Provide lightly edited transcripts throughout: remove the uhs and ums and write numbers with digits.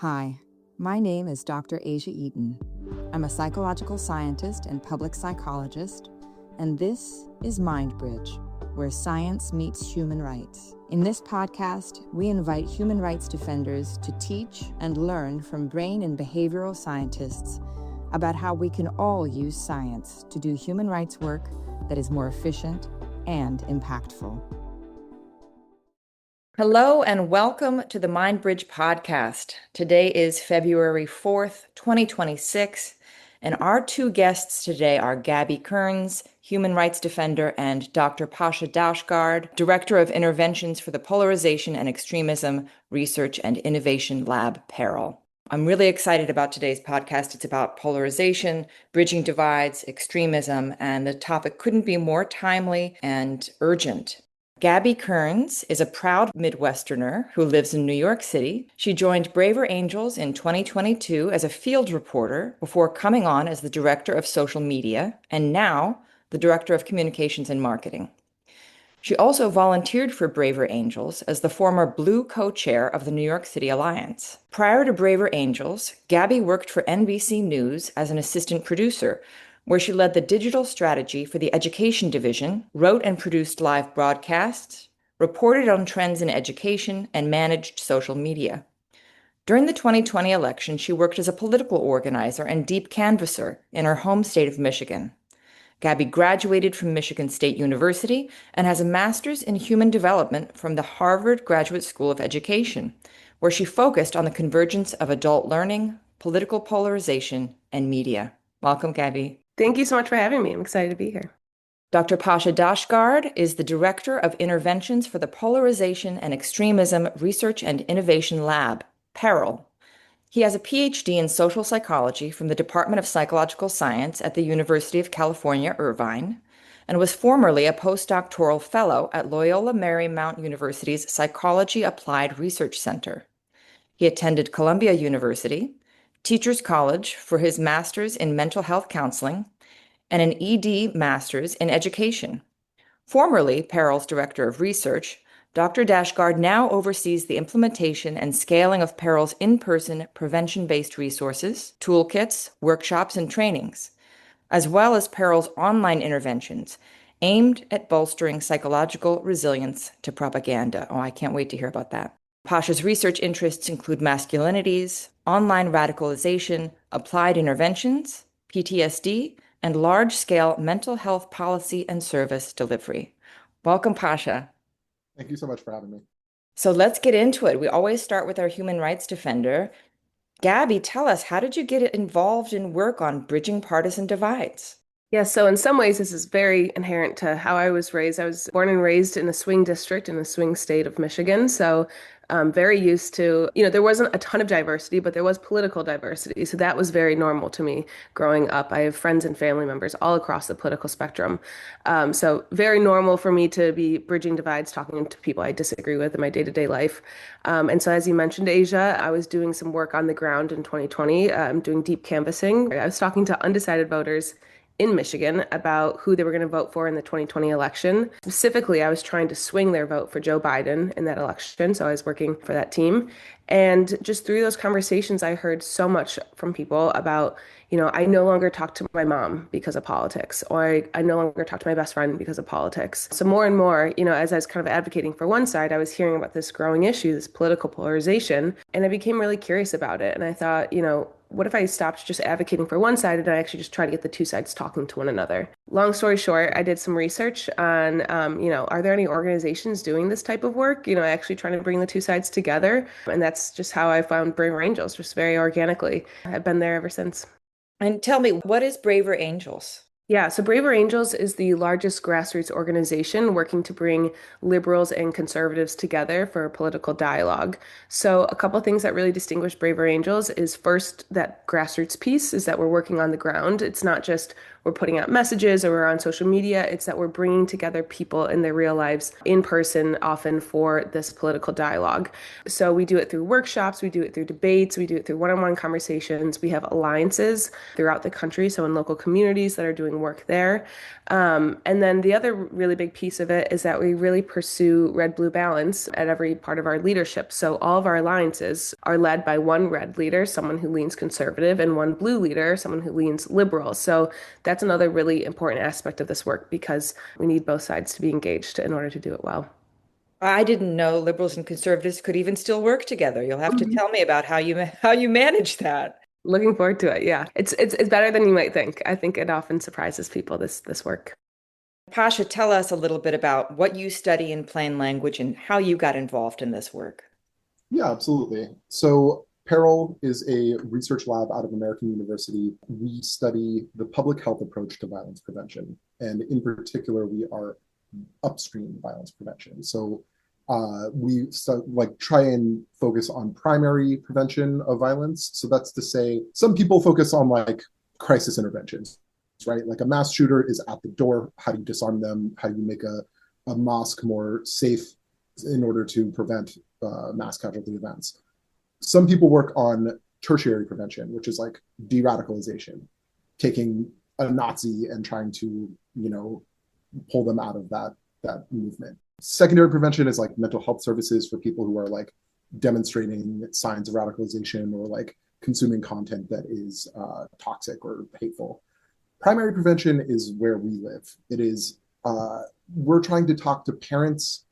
Hi, my name is Dr. Asia Eaton. I'm a psychological scientist and public psychologist, and this is Mindbridge, where science meets human rights. In this podcast, we invite human rights defenders to teach and learn from brain and behavioral scientists about how we can all use science to do human rights work that is more efficient and impactful. Hello and welcome to the Mindbridge Podcast. Today is February 4th, 2026, and our two guests today are Gabbi Kearns, human rights defender, and Dr. Pasha Dashtgard, Director of Interventions for the Polarization and Extremism Research and Innovation Lab, PERIL. I'm really excited about today's podcast. It's about polarization, bridging divides, extremism, and the topic couldn't be more timely and urgent. Gabbi Kearns is a proud Midwesterner who lives in New York City. She joined Braver Angels in 2022 as a field reporter before coming on as the director of social media and now the director of communications and marketing. She also volunteered for Braver Angels as the former Blue co-chair of the New York City Alliance. Prior to Braver Angels, Gabbi worked for NBC News as an assistant producer, where she led the digital strategy for the education division, wrote and produced live broadcasts, reported on trends in education, and managed social media. During the 2020 election, she worked as a political organizer and deep canvasser in her home state of Michigan. Gabbi graduated from Michigan State University and has a master's in human development from the Harvard Graduate School of Education, where she focused on the convergence of adult learning, political polarization, and media. Welcome, Gabbi. Thank you so much for having me. I'm excited to be here. Dr. Pasha Dashtgard is the Director of Interventions for the Polarization and Extremism Research and Innovation Lab, PERIL. He has a PhD in social psychology from the Department of Psychological Science at the University of California, Irvine, and was formerly a postdoctoral fellow at Loyola Marymount University's Psychology Applied Research Center. He attended Columbia University, Teachers College for his master's in mental health counseling, and an ED master's in education. Formerly PERIL's director of research, Dr. Dashtgard now oversees the implementation and scaling of PERIL's in-person prevention-based resources, toolkits, workshops, and trainings, as well as PERIL's online interventions aimed at bolstering psychological resilience to propaganda. Oh, I can't wait to hear about that. Pasha's research interests include masculinities, online radicalization, applied interventions, PTSD, and large-scale mental health policy and service delivery. Welcome, Pasha. Thank you so much for having me. So let's get into it. We always start with our human rights defender. Gabbi, tell us, how did you get involved in work on bridging partisan divides? Yeah, so in some ways, this is very inherent to how I was raised. I was born and raised in a swing district in a swing state of Michigan. So I'm very used to, there wasn't a ton of diversity, but there was political diversity. So that was very normal to me growing up. I have friends and family members all across the political spectrum. So very normal for me to be bridging divides, talking to people I disagree with in my day-to-day life. And so as you mentioned, Asia, I was doing some work on the ground in 2020, doing deep canvassing. I was talking to undecided voters in Michigan about who they were going to vote for in the 2020 election. Specifically, I was trying to swing their vote for Joe Biden in that election. So I was working for that team. And just through those conversations, I heard so much from people about, I no longer talk to my mom because of politics, or I no longer talk to my best friend because of politics. So more and more, as I was kind of advocating for one side, I was hearing about this growing issue, this political polarization, and I became really curious about it. And I thought, what if I stopped just advocating for one side and I actually just try to get the two sides talking to one another? Long story short, I did some research on, are there any organizations doing this type of work, actually trying to bring the two sides together? And that's just how I found Braver Angels, just very organically. I've been there ever since. And tell me, what is Braver Angels? Yeah, so Braver Angels is the largest grassroots organization working to bring liberals and conservatives together for a political dialogue. So a couple of things that really distinguish Braver Angels is first, that grassroots piece is that we're working on the ground. It's not just we're putting out messages or we're on social media. It's that we're bringing together people in their real lives in person, often for this political dialogue. So we do it through workshops, we do it through debates, we do it through one-on-one conversations. We have alliances throughout the country, so in local communities that are doing doing work there. And then the other really big piece of it is that we really pursue red-blue balance at every part of our leadership. So all of our alliances are led by one red leader, someone who leans conservative, and one blue leader, someone who leans liberal. So that's another really important aspect of this work because we need both sides to be engaged in order to do it well. I didn't know liberals and conservatives could even still work together. You'll have to tell me about how you manage that. Looking forward to it. Yeah. It's better than you might think. I think it often surprises people, this work. Pasha, tell us a little bit about what you study in plain language and how you got involved in this work. Yeah, absolutely. So Peril is a research lab out of American University. We study the public health approach to violence prevention. And in particular, we are upstream violence prevention. So try and focus on primary prevention of violence. So that's to say, some people focus on like crisis interventions, right? Like a mass shooter is at the door. How do you disarm them? How do you make a mosque more safe in order to prevent mass casualty events? Some people work on tertiary prevention, which is like de-radicalization, taking a Nazi and trying to, pull them out of that movement. Secondary prevention is like mental health services for people who are like demonstrating signs of radicalization or like consuming content that is toxic or hateful. Primary prevention is where we live. It is, we're trying to talk to parents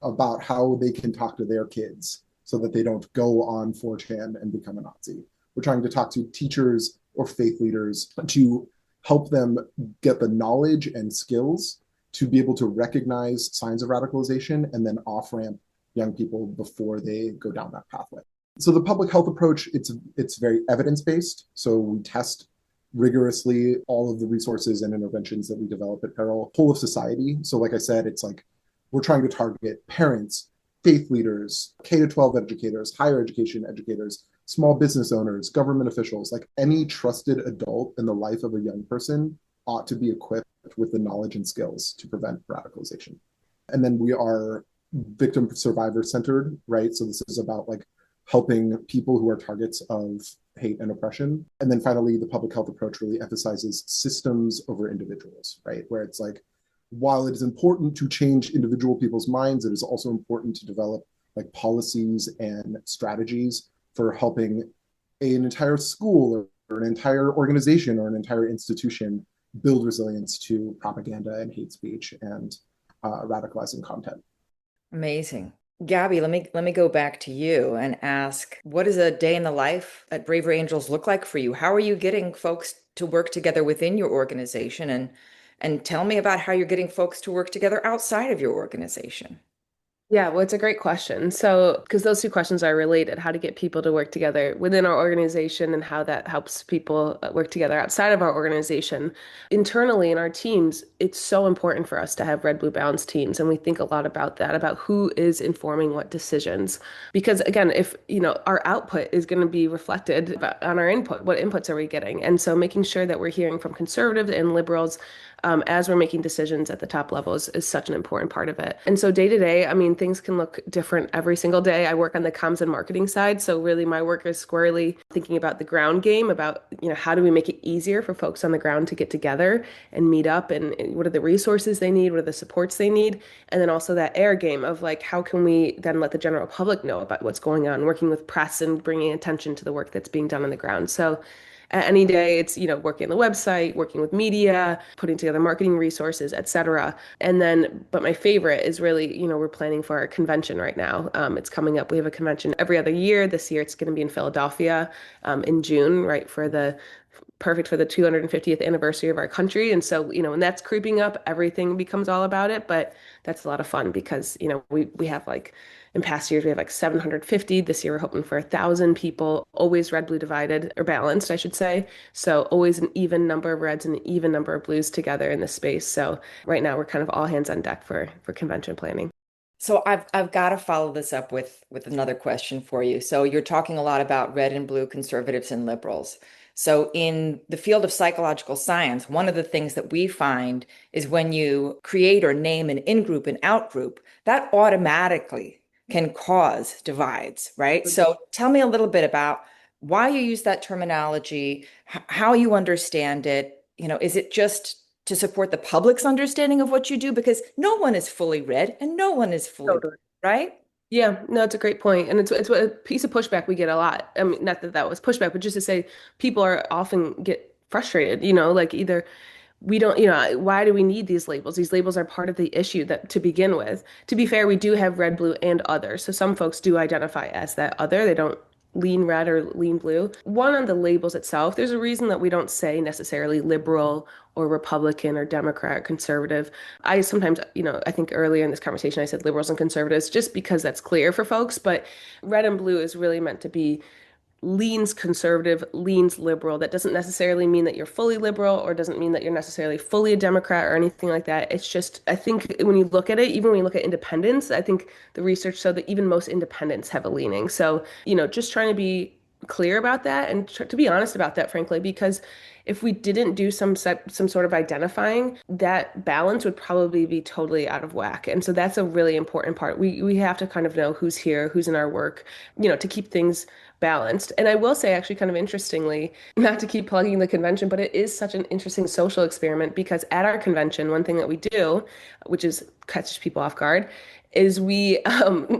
about how they can talk to their kids so that they don't go on 4chan and become a Nazi. We're trying to talk to teachers or faith leaders to help them get the knowledge and skills to be able to recognize signs of radicalization and then off-ramp young people before they go down that pathway. So the public health approach, it's very evidence-based. So we test rigorously all of the resources and interventions that we develop at Peril, whole of society. So like I said, it's like we're trying to target parents, faith leaders, K-12 educators, higher education educators, small business owners, government officials, like any trusted adult in the life of a young person ought to be equipped with the knowledge and skills to prevent radicalization. And then we are victim survivor centered, right? So this is about like helping people who are targets of hate and oppression. And then finally, the public health approach really emphasizes systems over individuals, right? Where it's like, while it is important to change individual people's minds, it is also important to develop like policies and strategies for helping an entire school or an entire organization or an entire institution build resilience to propaganda and hate speech and radicalizing content. Amazing. Gabby, let me go back to you and ask, what does a day in the life at Bravery Angels look like for you? How are you getting folks to work together within your organization? And tell me about how you're getting folks to work together outside of your organization. Yeah, well, it's a great question. So, because those two questions are related, how to get people to work together within our organization and how that helps people work together outside of our organization. Internally in our teams, it's so important for us to have red, blue balance teams. And we think a lot about that, about who is informing what decisions. Because again, if, our output is going to be reflected on our input, what inputs are we getting? And so making sure that we're hearing from conservatives and liberals as we're making decisions at the top levels is such an important part of it. And so day to day, I mean, things can look different every single day. I work on the comms and marketing side. So really my work is squarely thinking about the ground game, about, how do we make it easier for folks on the ground to get together and meet up, and what are the resources they need? What are the supports they need? And then also that air game of like, how can we then let the general public know about what's going on, working with press and bringing attention to the work that's being done on the ground. So any day it's, working on the website, working with media, putting together marketing resources, et cetera. And then, but my favorite is really, we're planning for our convention right now. It's coming up. We have a convention every other year. This year it's going to be in Philadelphia in June, right, perfect for the 250th anniversary of our country. And so, when that's creeping up, everything becomes all about it. But that's a lot of fun because, we have like, in past years, we have like 750. This year, we're hoping for 1,000 people, always red, blue divided or balanced, I should say. So always an even number of reds and an even number of blues together in this space. So right now we're kind of all hands on deck for convention planning. So I've got to follow this up with another question for you. So you're talking a lot about red and blue conservatives and liberals. So in the field of psychological science, one of the things that we find is when you create or name an in-group and out-group, that automatically can cause divides, right? So tell me a little bit about why you use that terminology, how you understand it. Is it just to support the public's understanding of what you do? Because no one is fully red and no one is fully blue, Totally. right? Yeah, no, it's a great point. And it's a piece of pushback we get a lot. I mean, not that that was pushback, but just to say people are often get frustrated, like either we don't, why do we need these labels? These labels are part of the issue that to begin with. To be fair, we do have red, blue, and other. So some folks do identify as that other. They don't lean red or lean blue. One, on the labels itself, there's a reason that we don't say necessarily liberal or Republican or Democrat, conservative. I sometimes, I think earlier in this conversation I said liberals and conservatives just because that's clear for folks, but red and blue is really meant to be leans conservative, leans liberal. That doesn't necessarily mean that you're fully liberal or doesn't mean that you're necessarily fully a Democrat or anything like that. It's just, I think when you look at it, even when you look at independents, I think the research showed that even most independents have a leaning. So, just trying to be clear about that and to be honest about that, frankly, because if we didn't do some sort of identifying, that balance would probably be totally out of whack. And so that's a really important part. We have to kind of know who's here, who's in our work, to keep things balanced. And I will say, actually, kind of interestingly, not to keep plugging the convention, but it is such an interesting social experiment because at our convention, one thing that we do, which is catch people off guard, is we,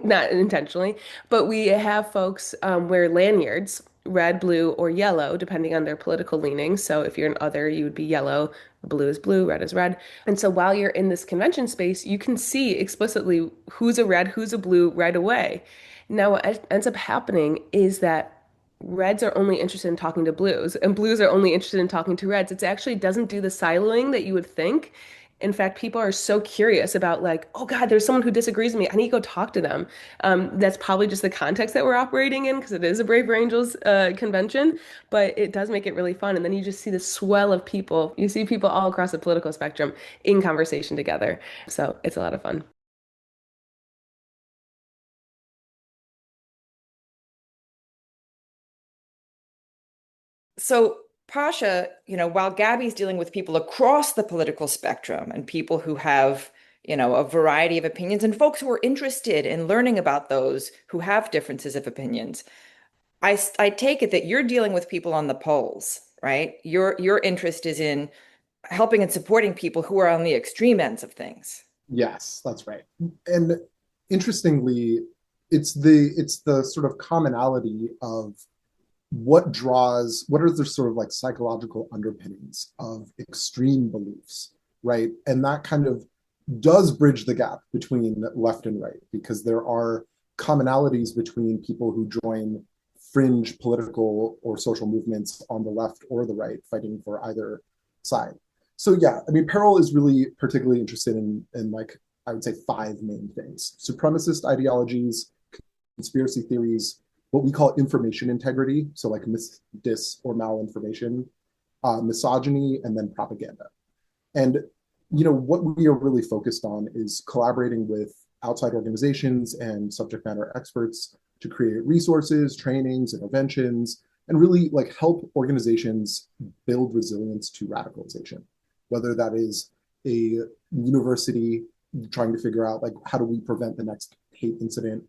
not intentionally, but we have folks wear lanyards, red, blue, or yellow, depending on their political leanings. So if you're an other, you would be yellow, blue is blue, red is red. And so while you're in this convention space, you can see explicitly who's a red, who's a blue right away. Now, what ends up happening is that reds are only interested in talking to blues, and blues are only interested in talking to reds. It actually doesn't do the siloing that you would think. In fact, people are so curious about like, oh God, there's someone who disagrees with me. I need to go talk to them. That's probably just the context that we're operating in because it is a Braver Angels convention, but it does make it really fun. And then you just see the swell of people. You see people all across the political spectrum in conversation together. So it's a lot of fun. So, Pasha, while Gabby's dealing with people across the political spectrum and people who have, a variety of opinions and folks who are interested in learning about those who have differences of opinions, I take it that you're dealing with people on the polls, right? Your interest is in helping and supporting people who are on the extreme ends of things. Yes, that's right. And interestingly, it's the sort of commonality of what are the sort of like psychological underpinnings of extreme beliefs, right? And that kind of does bridge the gap between left and right because there are commonalities between people who join fringe political or social movements on the left or the right, fighting for either side. So yeah, I mean, Peril is really particularly interested in like I would say five main things: supremacist ideologies, conspiracy theories, what we call information integrity, so like dis, or malinformation, misogyny, and then propaganda. And what we are really focused on is collaborating with outside organizations and subject matter experts to create resources, trainings, interventions, and really like help organizations build resilience to radicalization. Whether that is a university trying to figure out like how do we prevent the next hate incident,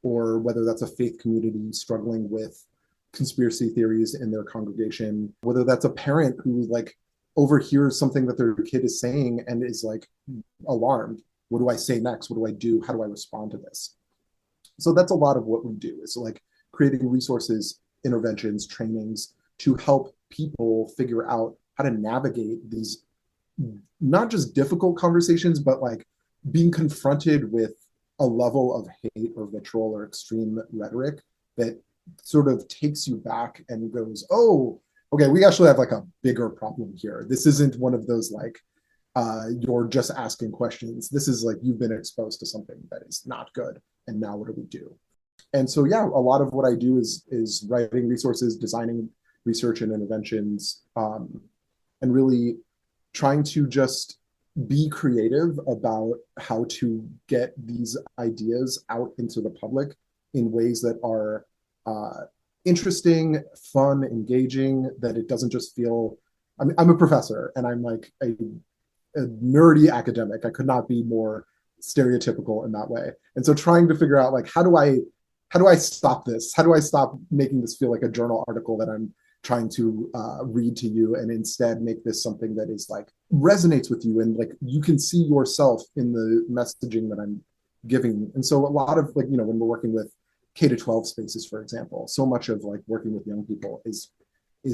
or whether that's a faith community struggling with conspiracy theories in their congregation, whether that's a parent who like overhears something that their kid is saying and is like alarmed. What do I say next? What do I do? How do I respond to this? So that's a lot of what we do, is like creating resources, interventions, trainings to help people figure out how to navigate these not just difficult conversations, but like being confronted with a level of hate or vitriol or extreme rhetoric that sort of takes you back and goes, oh, okay, we actually have like a bigger problem here. This isn't one of those like, you're just asking questions. This is like you've been exposed to something that is not good. And now what do we do? And so, yeah, a lot of what I do is writing resources, designing research and interventions, and really trying to just be creative about how to get these ideas out into the public in ways that are interesting, fun, engaging, that it doesn't just feel. I'm a professor and I'm like a nerdy academic. I could not be more stereotypical in that way. And so trying to figure out like how do I stop this? How do I stop making this feel like a journal article that I'm trying to read to you, and instead make this something that is like resonates with you, and like you can see yourself in the messaging that I'm giving. And so a lot of like, when we're working with K to 12 spaces, for example, so much of like working with young people is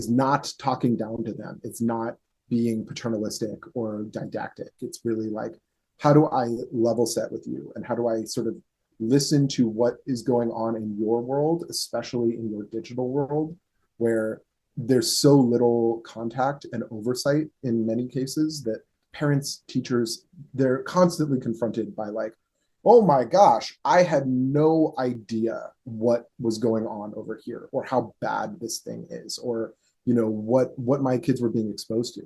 not talking down to them. It's not being paternalistic or didactic. It's really like, how do I level set with you? And how do I sort of listen to what is going on in your world, especially in your digital world, where there's so little contact and oversight in many cases that parents, teachers, they're constantly confronted by like, oh my gosh, I had no idea what was going on over here, or how bad this thing is, or what my kids were being exposed to.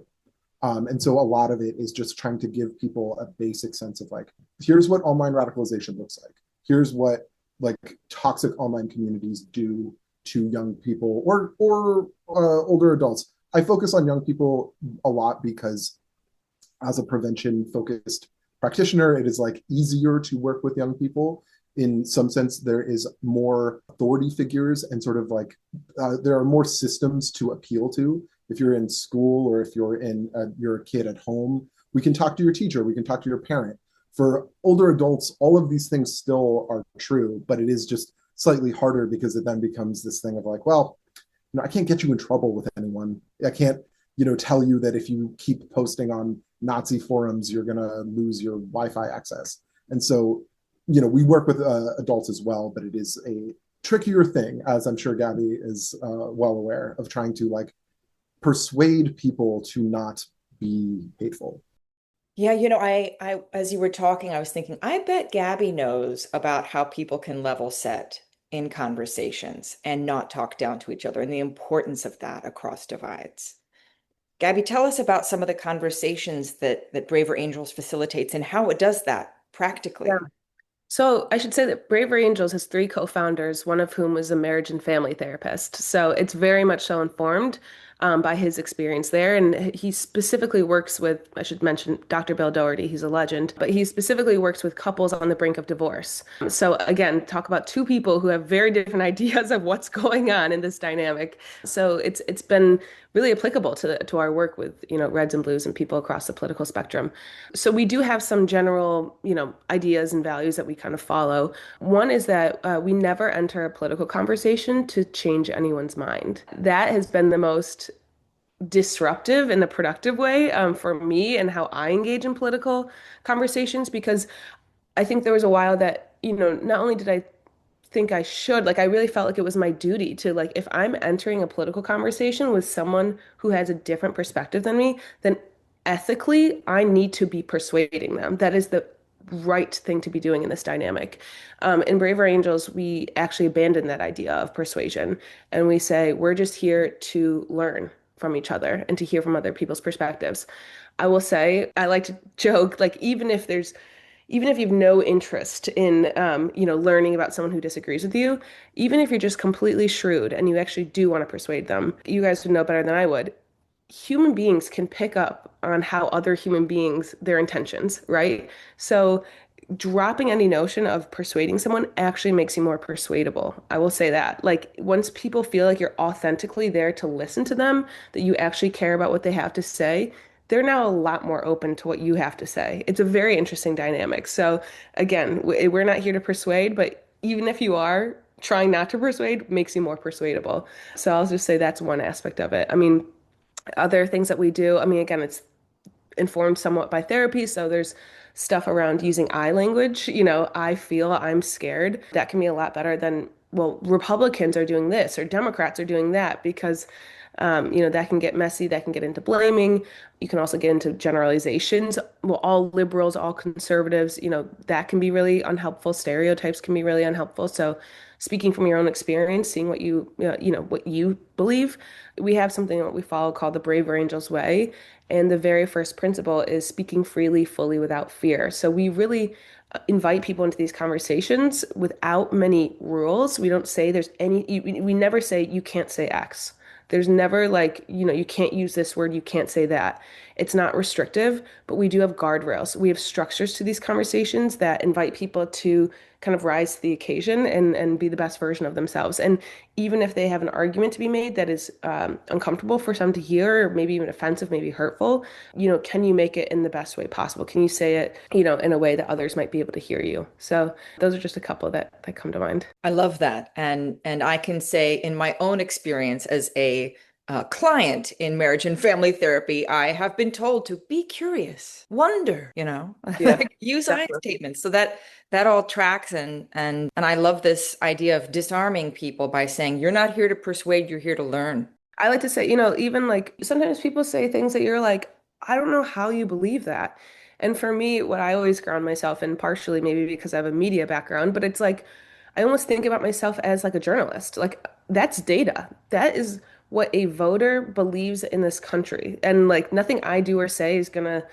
And so a lot of it is just trying to give people a basic sense of like, here's what online radicalization looks like. Here's what like toxic online communities do to young people or older adults. I focus on young people a lot because as a prevention focused practitioner, it is like easier to work with young people. In some sense, there is more authority figures and sort of like there are more systems to appeal to. If you're in school, or if you're a kid at home, we can talk to your teacher, we can talk to your parent. For older adults, all of these things still are true, but it is just slightly harder because it then becomes this thing of like, well, I can't get you in trouble with anyone. I can't, tell you that if you keep posting on Nazi forums, you're going to lose your Wi-Fi access. And so, we work with adults as well, but it is a trickier thing, as I'm sure Gabby is well aware of, trying to like persuade people to not be hateful. Yeah, I as you were talking, I was thinking, I bet Gabby knows about how people can level set in conversations and not talk down to each other, and the importance of that across divides. Gabby, tell us about some of the conversations that Braver Angels facilitates and how it does that Yeah. practically. So I should say that Braver Angels has three co-founders, one of whom was a marriage and family therapist. So it's very much so informed by his experience there. And he specifically works with, I should mention, Dr. Bill Doherty. He's a legend, but he specifically works with couples on the brink of divorce. So again, talk about two people who have very different ideas of what's going on in this dynamic. So it's been really applicable to our work with, reds and blues and people across the political spectrum. So we do have some general, ideas and values that we kind of follow. One is that we never enter a political conversation to change anyone's mind. That has been the most disruptive in a productive way for me and how I engage in political conversations, because I think there was a while that, not only did I think I should, like I really felt like it was my duty to like, if I'm entering a political conversation with someone who has a different perspective than me, then ethically I need to be persuading them. That is the right thing to be doing in this dynamic. In Braver Angels, we actually abandon that idea of persuasion, and we say we're just here to learn from each other and to hear from other people's perspectives. I will say, I like to joke, like even if you've no interest in learning about someone who disagrees with you, even if you're just completely shrewd and you actually do want to persuade them, you guys would know better than I would. Human beings can pick up on how other human beings, their intentions, right? So dropping any notion of persuading someone actually makes you more persuadable. I will say that. Like once people feel like you're authentically there to listen to them, that you actually care about what they have to say, they're now a lot more open to what you have to say. It's a very interesting dynamic. So again, we're not here to persuade, but even if you are, trying not to persuade makes you more persuadable. So I'll just say that's one aspect of it. I mean, other things that we do, I mean, again, it's informed somewhat by therapy. So there's stuff around using I language. I feel, I'm scared. That can be a lot better than, well, Republicans are doing this or Democrats are doing that, because that can get messy. That can get into blaming. You can also get into generalizations. Well, all liberals, all conservatives, that can be really unhelpful. Stereotypes can be really unhelpful. So speaking from your own experience, seeing what you believe, we have something that we follow called the Braver Angels Way. And the very first principle is speaking freely, fully, without fear. So we really invite people into these conversations without many rules. We don't say there's any, we never say you can't say X. There's never like, you can't use this word, you can't say that. It's not restrictive, but we do have guardrails. We have structures to these conversations that invite people to kind of rise to the occasion and be the best version of themselves. And even if they have an argument to be made that is uncomfortable for some to hear, or maybe even offensive, maybe hurtful, can you make it in the best way possible? Can you say it, in a way that others might be able to hear you? So those are just a couple that come to mind. I love that. And I can say in my own experience as a client in marriage and family therapy, I have been told to be curious, wonder, Yeah, use I definitely. statements. So that all tracks and I love this idea of disarming people by saying you're not here to persuade, you're here to learn. I like to say, even like sometimes people say things that you're like, I don't know how you believe that. And for me, what I always ground myself in, partially maybe because I have a media background, but it's like I almost think about myself as like a journalist. Like that's data. That is what a voter believes in this country. And like nothing I do or say is gonna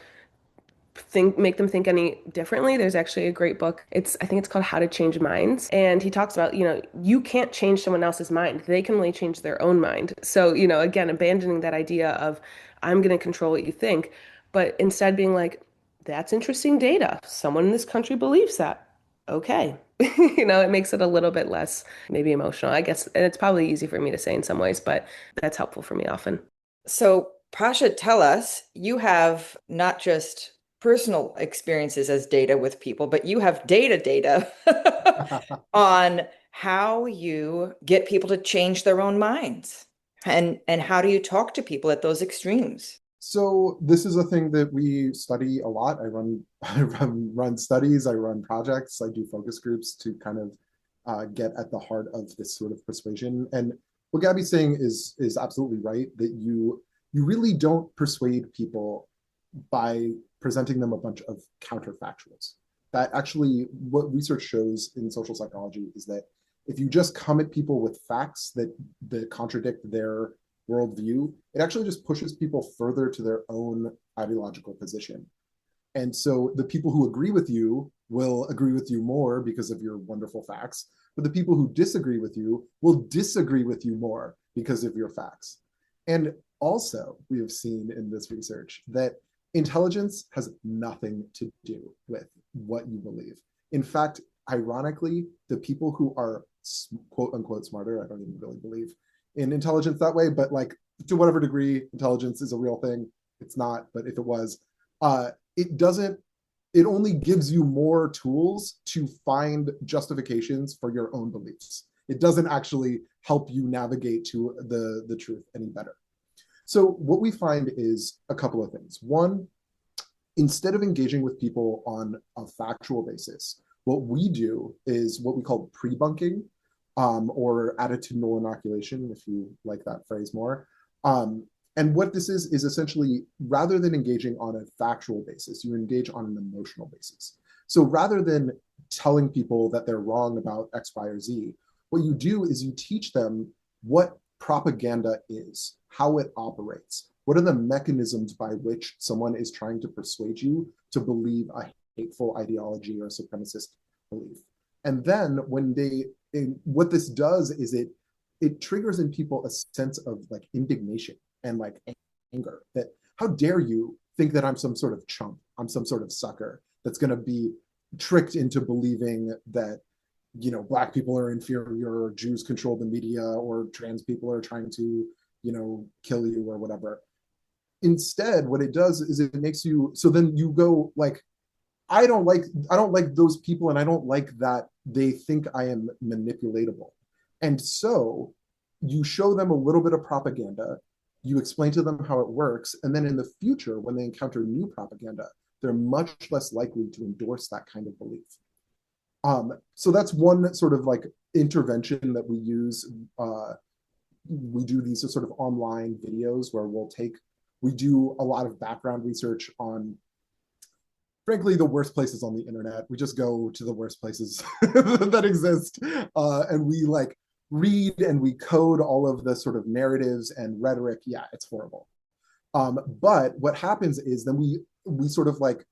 make them think any differently. There's actually a great book. I think it's called How to Change Minds. And he talks about, you can't change someone else's mind. They can only change their own mind. So, again, abandoning that idea of I'm going to control what you think, but instead being like, that's interesting data. Someone in this country believes that. Okay. It makes it a little bit less maybe emotional, I guess. And it's probably easy for me to say in some ways, but that's helpful for me often. So, Pasha, tell us, you have not just personal experiences as data with people, but you have data on how you get people to change their own minds. And how do you talk to people at those extremes? So this is a thing that we study a lot. I run studies, I run projects, I do focus groups to kind of get at the heart of this sort of persuasion. And what Gabby's saying is absolutely right, that you really don't persuade people by presenting them a bunch of counterfactuals. That actually, what research shows in social psychology is that if you just come at people with facts that contradict their worldview, it actually just pushes people further to their own ideological position. And so the people who agree with you will agree with you more because of your wonderful facts, but the people who disagree with you will disagree with you more because of your facts. And also, we have seen in this research that intelligence has nothing to do with what you believe. In fact, ironically, the people who are quote unquote smarter, I don't even really believe in intelligence that way, but like to whatever degree intelligence is a real thing, it's not, but if it was, it doesn't, it only gives you more tools to find justifications for your own beliefs. It doesn't actually help you navigate to the truth any better. So what we find is a couple of things. One, instead of engaging with people on a factual basis, what we do is what we call pre-bunking, or attitudinal inoculation, if you like that phrase more. And what this is essentially, rather than engaging on a factual basis, you engage on an emotional basis. So rather than telling people that they're wrong about X, Y, or Z, what you do is you teach them what propaganda is, how it operates, what are the mechanisms by which someone is trying to persuade you to believe a hateful ideology or a supremacist belief. And then what this does is it triggers in people a sense of like indignation and like anger, that how dare you think that I'm some sort of chump, I'm some sort of sucker that's going to be tricked into believing that Black people are inferior, or Jews control the media, or trans people are trying to kill you or whatever. Instead, what it does is it makes you, so then you go like, I don't like those people, and I don't like that they think I am manipulatable. And so you show them a little bit of propaganda, you explain to them how it works, and then in the future, when they encounter new propaganda, they're much less likely to endorse that kind of belief. So that's one sort of like intervention that we use. We do these sort of online videos where we do a lot of background research on, frankly, the worst places on the internet. We just go to the worst places that exist, and we like read and we code all of the sort of narratives and rhetoric. Yeah, it's horrible. But what happens is then we sort of like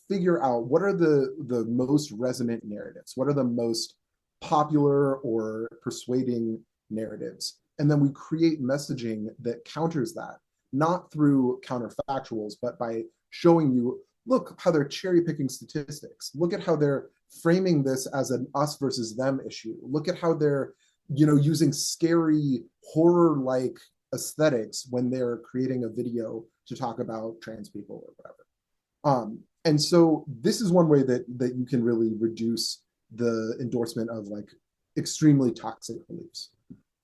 figure out what are the most resonant narratives, what are the most popular or persuading narratives, And then we create messaging that counters that, not through counterfactuals, but by showing you, look how they're cherry picking statistics. Look at how they're framing this as an us versus them issue. Look at how they're, using scary horror-like aesthetics when they're creating a video to talk about trans people or whatever. And so this is one way that you can really reduce the endorsement of like extremely toxic beliefs.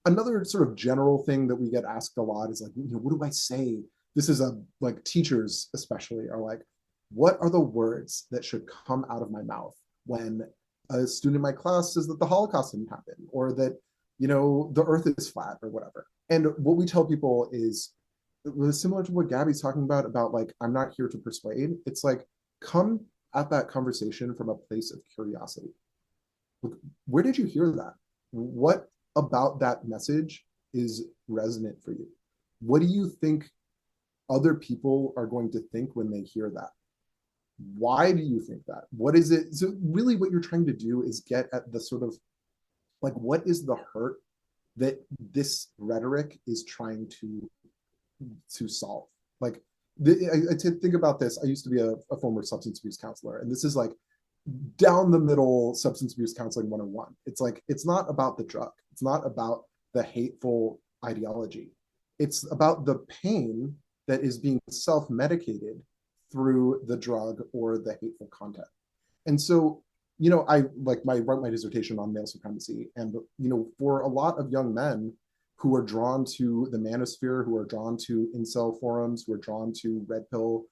Another sort of general thing that we get asked a lot is like, what do I say? This is like teachers especially are like, what are the words that should come out of my mouth when a student in my class says that the Holocaust didn't happen, or that, the earth is flat or whatever. And what we tell people is similar to what Gabby's talking about like, I'm not here to persuade. It's like, come at that conversation from a place of curiosity. Where did you hear that? What about that message is resonant for you? What do you think other people are going to think when they hear that? Why do you think that? What is it? So really what you're trying to do is get at the sort of like, what is the hurt that this rhetoric is trying to solve? Like, I think about this. I used to be a former substance abuse counselor, and this is like down the middle substance abuse counseling 101. It's like, it's not about the drug. It's not about the hateful ideology. It's about the pain that is being self-medicated through the drug or the hateful content. And so, I wrote my dissertation on male supremacy. And, for a lot of young men who are drawn to the manosphere, who are drawn to incel forums, who are drawn to red pill,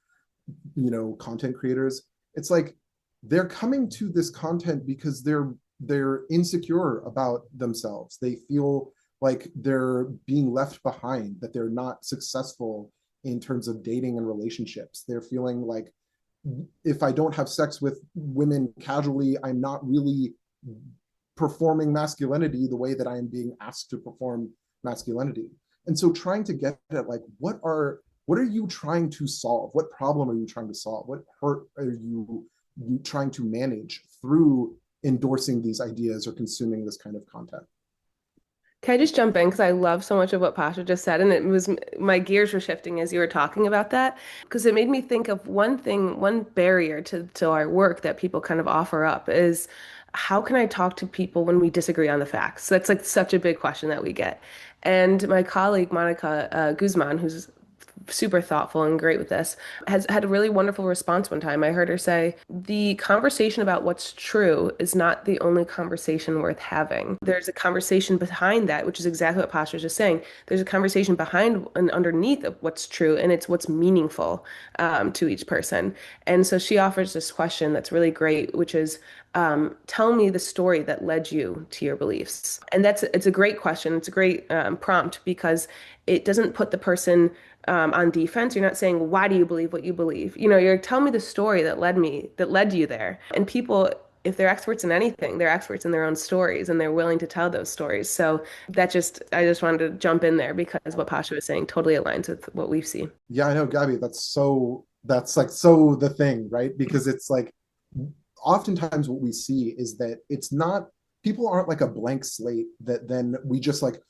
content creators, it's like, they're coming to this content because they're insecure about themselves. They feel like they're being left behind, that they're not successful in terms of dating and relationships. They're feeling like, if I don't have sex with women casually, I'm not really performing masculinity the way that I am being asked to perform masculinity. And so trying to get at like, what are you trying to solve? What problem are you trying to solve? What hurt are you trying to manage through endorsing these ideas or consuming this kind of content? Can I just jump in? Because I love so much of what Pasha just said. And it was, my gears were shifting as you were talking about that, because it made me think of one barrier to our work that people kind of offer up is, how can I talk to people when we disagree on the facts? That's like such a big question that we get. And my colleague, Monica Guzman, who's super thoughtful and great with this, has had a really wonderful response one time. I heard her say, the conversation about what's true is not the only conversation worth having. There's a conversation behind that, which is exactly what Pasha was just saying. There's a conversation behind and underneath of what's true, and it's what's meaningful to each person. And so she offers this question that's really great, which is, tell me the story that led you to your beliefs. And it's a great question. It's a great prompt, because it doesn't put the person on defense. You're not saying, why do you believe what you believe? You're telling me the story that led you there. And people, if they're experts in anything, they're experts in their own stories, and they're willing to tell those stories. So I just wanted to jump in there, because what Pasha was saying totally aligns with what we see. Yeah, I know, Gabby, that's like so the thing, right? Because it's like, oftentimes what we see is that it's not, people aren't like a blank slate that then we just like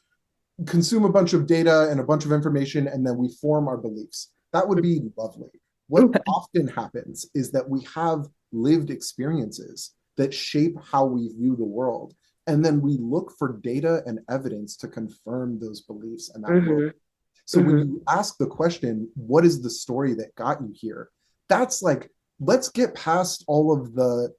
consume a bunch of data and a bunch of information and then we form our beliefs. That would be lovely. What often happens is that we have lived experiences that shape how we view the world. And then we look for data and evidence to confirm those beliefs and that world. So when you ask the question, what is the story that got you here? That's like, let's get past all of the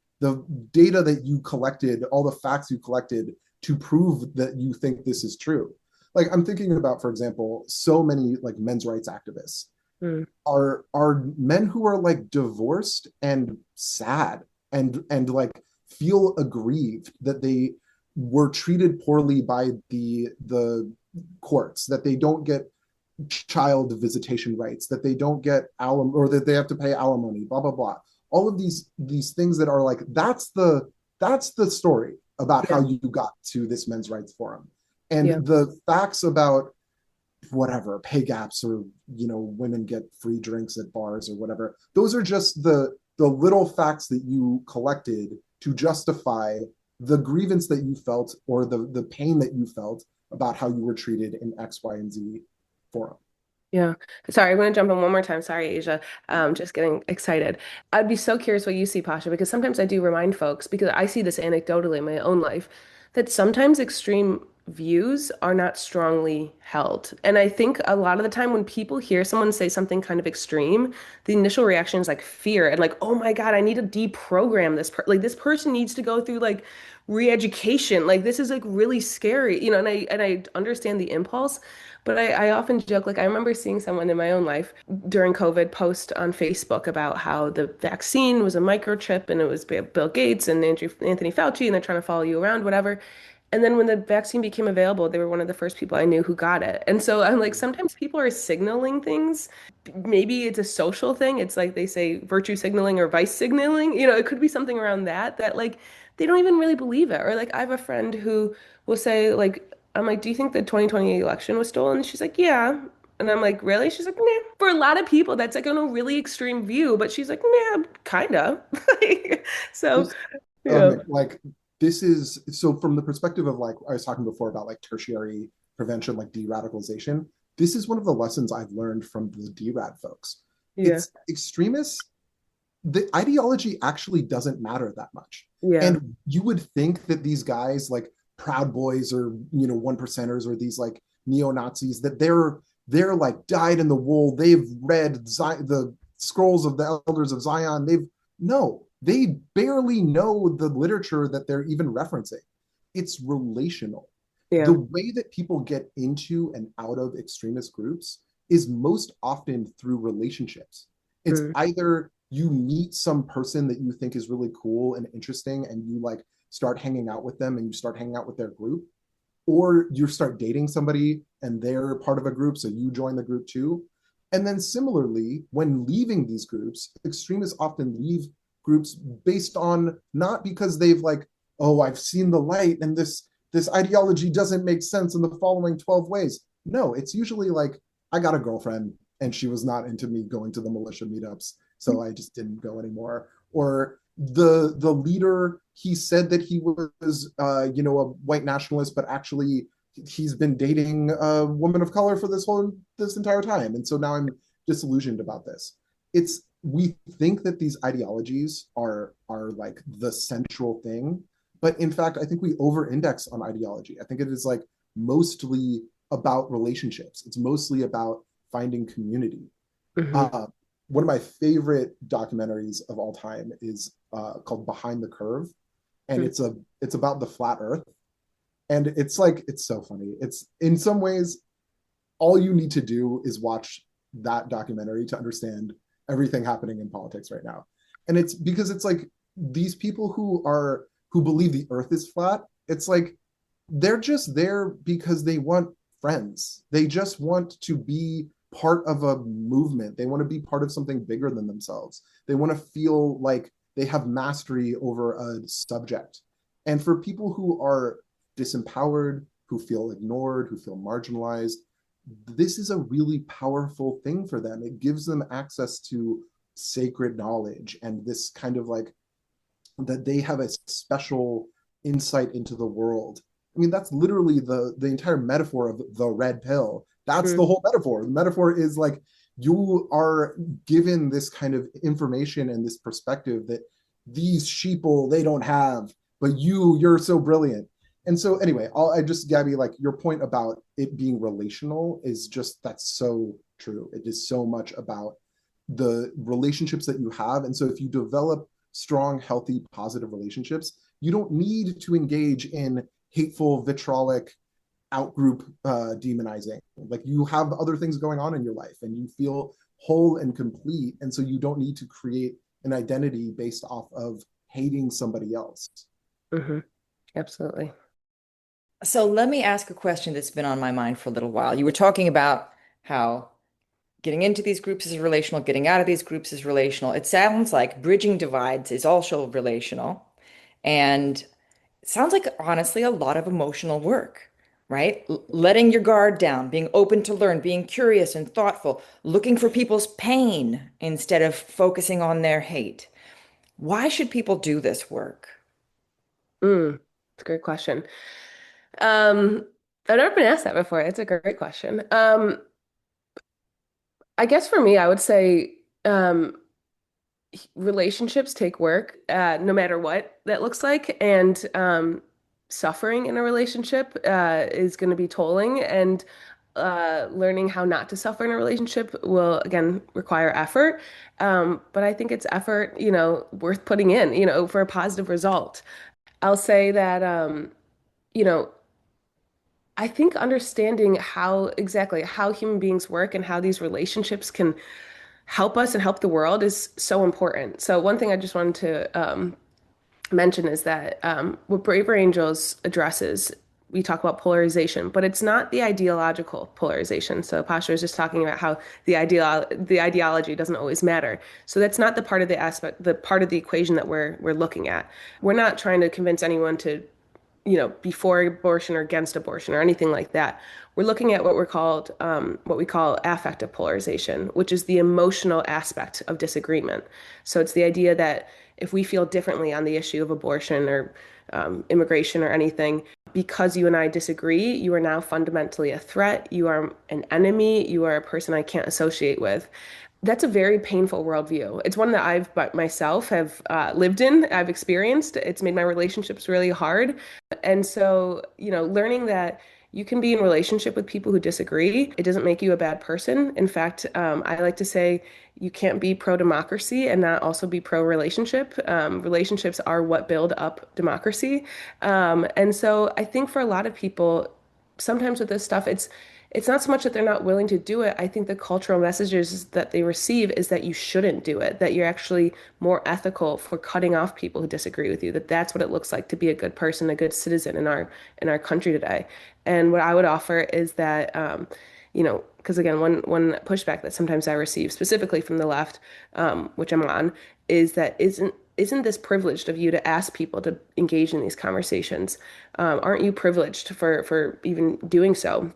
data that you collected, all the facts you collected to prove that you think this is true. Like, I'm thinking about, for example, so many like men's rights activists are men who are like divorced and sad and like feel aggrieved that they were treated poorly by the courts, that they don't get child visitation rights, that they don't get or that they have to pay alimony, blah blah blah. All of these things that are like, that's the story about how you got to this men's rights forum. And the facts about whatever pay gaps or women get free drinks at bars or whatever, those are just the little facts that you collected to justify the grievance that you felt or the pain that you felt about how you were treated in X, Y, and Z forum. Yeah. Sorry, I'm going to jump in one more time. Sorry, Asia. Just getting excited. I'd be so curious what you see, Pasha, because sometimes I do remind folks, because I see this anecdotally in my own life, that sometimes extreme views are not strongly held. And I think a lot of the time when people hear someone say something kind of extreme, the initial reaction is like fear and like, oh my God, I need to deprogram this like this person needs to go through like re-education. Like this is like really scary, and I understand the impulse. But I often joke, like I remember seeing someone in my own life during COVID post on Facebook about how the vaccine was a microchip and it was Bill Gates and Anthony Fauci and they're trying to follow you around, whatever. And then when the vaccine became available, they were one of the first people I knew who got it. And so I'm like, sometimes people are signaling things. Maybe it's a social thing. It's like they say virtue signaling or vice signaling. It could be something around that like they don't even really believe it. Or like I have a friend who will say, like, I'm like, do you think the 2020 election was stolen? And she's like, yeah. And I'm like, really? She's like, nah. For a lot of people, that's like on a really extreme view. But she's like, nah, kind of. So, This, yeah. like this is so from the perspective of like I was talking before about like tertiary prevention, like de-radicalization. This is one of the lessons I've learned from the DRAD folks. Yeah. It's extremists. The ideology actually doesn't matter that much. Yeah. And you would think that these guys like Proud Boys or one percenters or these like neo-Nazis that they're like dyed in the wool. They've read the scrolls of the elders of Zion. They barely know the literature that they're even referencing. It's relational. The Yeah. way that people get into and out of extremist groups is most often through relationships. It's Mm. either you meet some person that you think is really cool and interesting and you like start hanging out with them and you start hanging out with their group, or you start dating somebody and they're part of a group so you join the group too. And then similarly, when leaving these groups, extremists often leave groups based on not because they've like, oh, I've seen the light and this ideology doesn't make sense in the following 12 ways. No, it's usually like, I got a girlfriend and she was not into me going to the militia meetups, so I just didn't go anymore. Or the leader, he said that he was a white nationalist, but actually he's been dating a woman of color for this entire time, and so now I'm disillusioned about this. It's we think that these ideologies are like the central thing, but in fact I think we over index on ideology. I think it is like mostly about relationships. It's mostly about finding community. Hmm. uh, One of my favorite documentaries of all time is called Behind the Curve, and it's about the flat Earth, and it's like it's so funny. It's in some ways all you need to do is watch that documentary to understand everything happening in politics right now, and it's because it's like these people who believe the Earth is flat. It's like they're just there because they want friends. They just want to be part of a movement. They want to be part of something bigger than themselves. They want to feel like they have mastery over a subject. And for people who are disempowered, who feel ignored, who feel marginalized, this is a really powerful thing for them. It gives them access to sacred knowledge and this kind of like that they have a special insight into the world. I mean, that's literally the entire metaphor of the red pill. That's the Mm. whole metaphor. The metaphor is like you are given this kind of information and this perspective that these sheeple they don't have, but you're so brilliant. And so anyway, I just Gabby, like your point about it being relational is just that's so true. It is so much about the relationships that you have. And so if you develop strong, healthy, positive relationships, you don't need to engage in hateful, vitriolic outgroup demonizing. Like you have other things going on in your life and you feel whole and complete. And so you don't need to create an identity based off of hating somebody else. Hmm. Absolutely. So let me ask a question that's been on my mind for a little while. You were talking about how getting into these groups is relational, getting out of these groups is relational. It sounds like bridging divides is also relational. And it sounds like, honestly, a lot of emotional work, right? Letting your guard down, being open to learn, being curious and thoughtful, looking for people's pain instead of focusing on their hate. Why should people do this work? It's a great question. Um, I've never been asked that before. It's a great question. I guess for me, I would say relationships take work, no matter what that looks like, and suffering in a relationship is going to be tolling, and learning how not to suffer in a relationship will again require effort. But I think it's effort, worth putting in, for a positive result. I'll say that, you know, I think understanding how human beings work and how these relationships can help us and help the world is so important. So one thing I just wanted to mention is that what Braver Angels addresses, we talk about polarization, but it's not the ideological polarization. So Pasha was just talking about how the ideology doesn't always matter. So that's not the part of the equation that we're looking at. We're not trying to convince anyone to before abortion or against abortion or anything like that. We're looking at what we call affective polarization, which is the emotional aspect of disagreement. So it's the idea that if we feel differently on the issue of abortion or immigration or anything, because you and I disagree, you are now fundamentally a threat. You are an enemy. You are a person I can't associate with. That's a very painful worldview. It's one that I've but myself have lived in, I've experienced. It's made my relationships really hard. And so, learning that you can be in relationship with people who disagree, it doesn't make you a bad person. In fact, I like to say you can't be pro-democracy and not also be pro-relationship. Relationships are what build up democracy. And so I think for a lot of people, sometimes with this stuff, it's not so much that they're not willing to do it. I think the cultural messages that they receive is that you shouldn't do it, that you're actually more ethical for cutting off people who disagree with you, that that's what it looks like to be a good person, a good citizen in our country today. And what I would offer is that, because again, one pushback that sometimes I receive specifically from the left, which I'm on, is that isn't this privileged of you to ask people to engage in these conversations? Aren't you privileged for even doing so?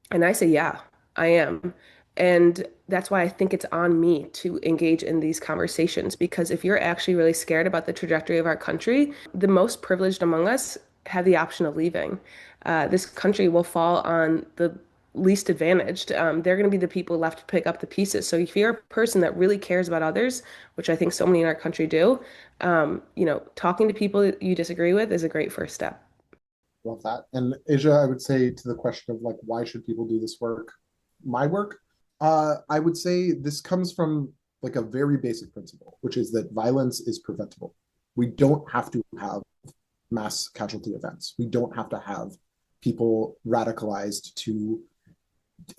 And I say, yeah, I am. And that's why I think it's on me to engage in these conversations, because if you're actually really scared about the trajectory of our country, the most privileged among us have the option of leaving. This country will fall on the least advantaged. They're going to be the people left to pick up the pieces. So if you're a person that really cares about others, which I think so many in our country do, talking to people that you disagree with is a great first step. Love that. And Asia, I would say to the question of like, why should people do this work? My work, I would say this comes from like a very basic principle, which is that violence is preventable. We don't have to have mass casualty events. We don't have to have people radicalized to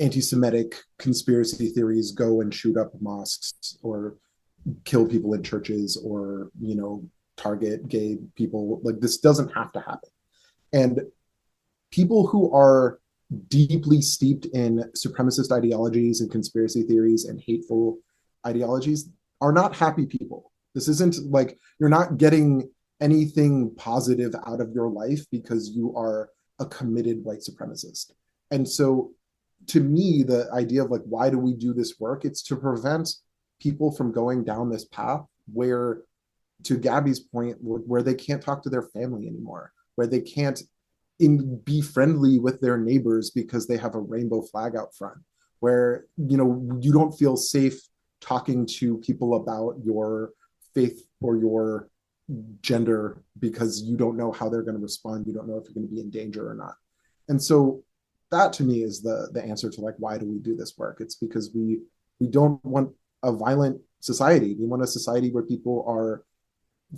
anti-Semitic conspiracy theories go and shoot up mosques or kill people in churches or, target gay people. Like this doesn't have to happen. And people who are deeply steeped in supremacist ideologies and conspiracy theories and hateful ideologies are not happy people. This isn't like you're not getting anything positive out of your life because you are a committed white supremacist. And so to me, the idea of like, why do we do this work? It's to prevent people from going down this path where, to Gabby's point, where they can't talk to their family anymore, where they can't be friendly with their neighbors because they have a rainbow flag out front, where you don't feel safe talking to people about your faith or your gender because you don't know how they're going to respond, you don't know if you're going to be in danger or not. And so that to me is the answer to like, why do we do this work? It's because we don't want a violent society. We want a society where people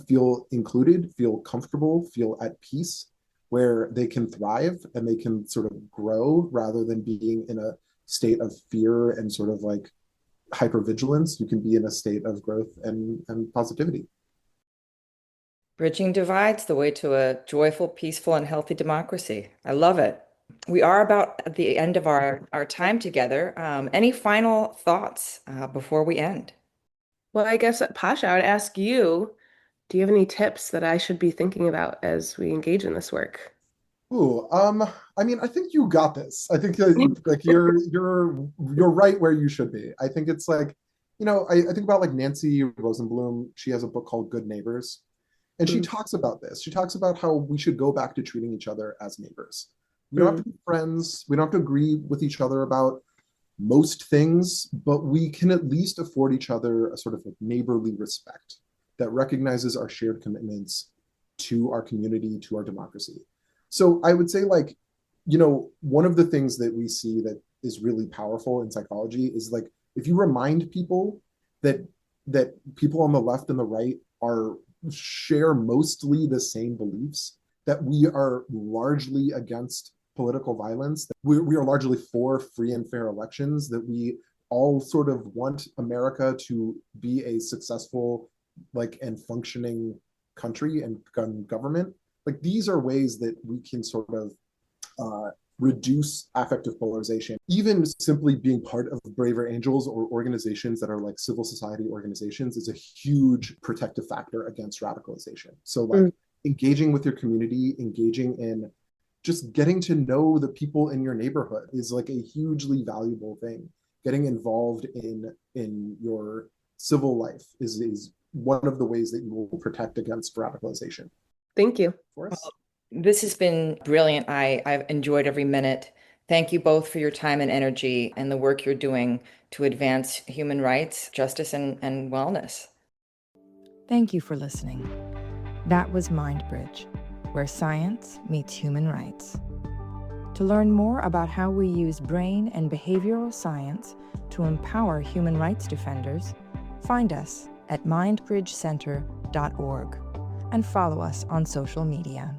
feel included, feel comfortable, feel at peace, where they can thrive and they can sort of grow rather than being in a state of fear and sort of like hypervigilance. You can be in a state of growth and positivity. Bridging divides, the way to a joyful, peaceful, and healthy democracy. I love it. We are about at the end of our time together. Any final thoughts before we end? Well, I guess, Pasha, I would ask you, do you have any tips that I should be thinking about as we engage in this work? Ooh, I mean, I think you got this. I think like you're right where you should be. I think it's like, I think about like Nancy Rosenblum. She has a book called Good Neighbors, and she Mm. talks about this. She talks about how we should go back to treating each other as neighbors. We don't have to be friends. We don't have to agree with each other about most things, but we can at least afford each other a sort of like neighborly respect that recognizes our shared commitments to our community, to our democracy. So I would say, like, one of the things that we see that is really powerful in psychology is like if you remind people that people on the left and the right share mostly the same beliefs, that we are largely against political violence, that we are largely for free and fair elections, that we all sort of want America to be a successful, like, and functioning country and government. Like, these are ways that we can sort of reduce affective polarization. Even simply being part of Braver Angels or organizations that are like civil society organizations is a huge protective factor against radicalization. So like engaging with your community, engaging in just getting to know the people in your neighborhood is like a hugely valuable thing. Getting involved in your civil life is one of the ways that you will protect against radicalization. Thank you. Well, this has been brilliant. I've enjoyed every minute. Thank you both for your time and energy and the work you're doing to advance human rights, justice, and wellness. Thank you for listening. That was Mindbridge, where science meets human rights. To learn more about how we use brain and behavioral science to empower human rights defenders, find us at mindbridgecenter.org and follow us on social media.